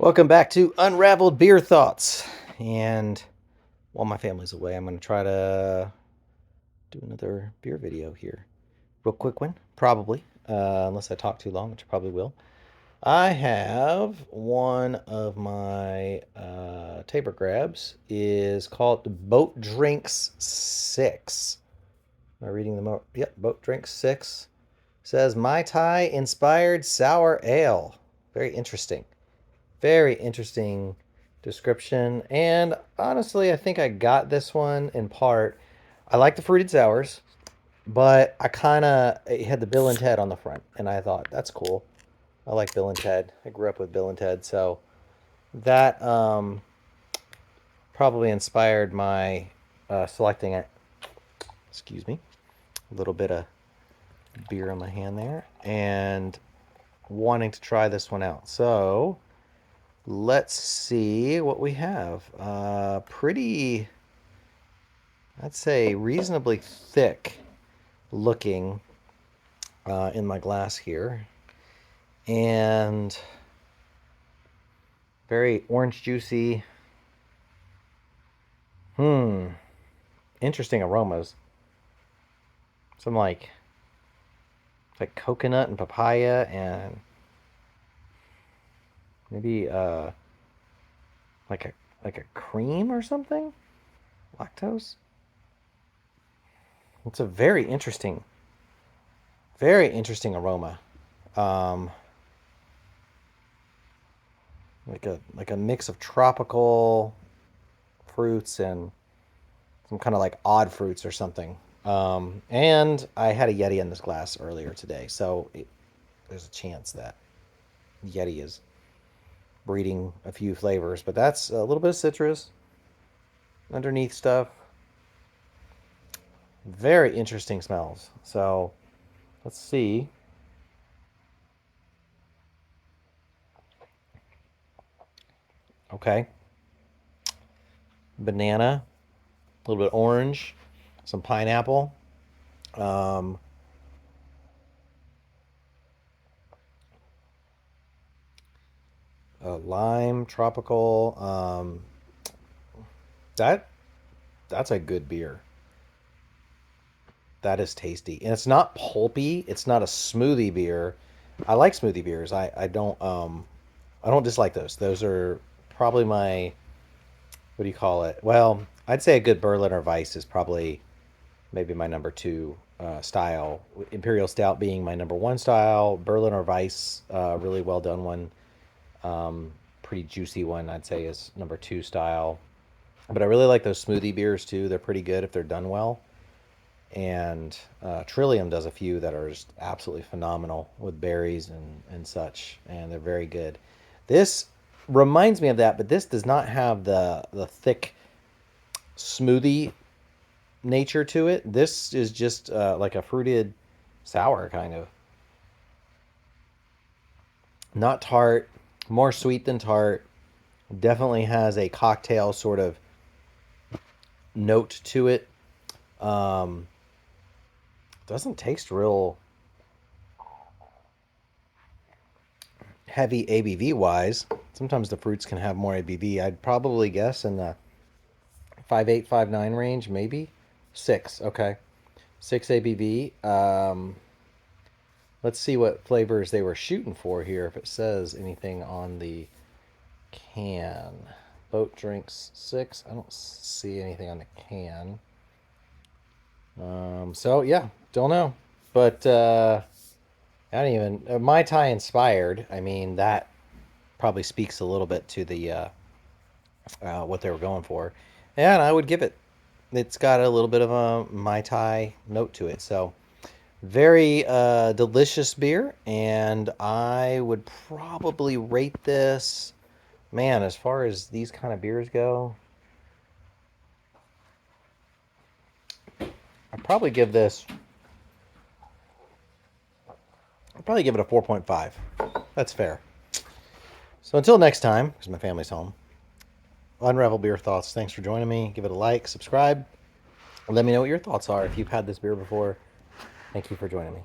Welcome back to Unraveled Beer Thoughts. And while my family's away, I'm going to try to do another beer video here. Real quick one, probably, unless I talk too long, which I probably will. I have one of my Tabor Grabs is called Boat Drinks 6. Am I reading them out? Yep, Boat Drinks 6. Says Mai Tai inspired sour ale. Very interesting. Very interesting description. And honestly, I think I got this one in part. I like the fruited sours, but I kind of had the Bill and Ted on the front, and I thought that's cool. I like Bill and Ted. I grew up with Bill and Ted, so that probably inspired my selecting it. Excuse me. A little bit of beer in my hand there, and wanting to try this one out. So let's see what we have. Pretty, I'd say reasonably thick looking in my glass here. And very orange juicy. Interesting aromas. Some like coconut and papaya and maybe like a cream or something? Lactose? It's a very interesting aroma. Like a mix of tropical fruits and some kind of like odd fruits or something. And I had a Yeti in this glass earlier today, so there's a chance that Yeti is breeding a few flavors, but that's a little bit of citrus underneath stuff. Very interesting smells. So let's see. Okay. Banana, a little bit orange, some pineapple. Lime, tropical. That's a good beer. That is tasty, and it's not pulpy. It's not a smoothie beer. I like smoothie beers. I don't dislike those. Those are probably my, what do you call it? Well, I'd say a good Berliner Weiss is probably maybe my number two style. Imperial Stout being my number one style. Berliner Weiss, really well done one. Pretty juicy one, I'd say, is number two style. But I really like those smoothie beers too. They're pretty good if they're done well. And Trillium does a few that are just absolutely phenomenal with berries and such, and they're very good. This reminds me of that, but this does not have the thick smoothie nature to it. This is just like a fruited sour kind of. Not tart, more sweet than tart. Definitely has a cocktail sort of note to it. Doesn't taste real heavy ABV wise. Sometimes the fruits can have more ABV. I'd probably guess in the 5.8, 5.9 range, maybe 6. Okay, 6 ABV. Let's see what flavors they were shooting for here. If it says anything on the can, Boat Drinks 6. I don't see anything on the can. So yeah, don't know, but I don't even Mai Tai inspired. I mean, that probably speaks a little bit to the what they were going for, and I would give it. It's got a little bit of a Mai Tai note to it, so very delicious beer, and I would probably rate this. Man, as far as these kind of beers go, I'd probably give this. I'd probably give it a 4.5. That's fair. So until next time, because my family's home, Unravel Beer Thoughts. Thanks for joining me. Give it a like, subscribe. Let me know what your thoughts are if you've had this beer before. Thank you for joining me.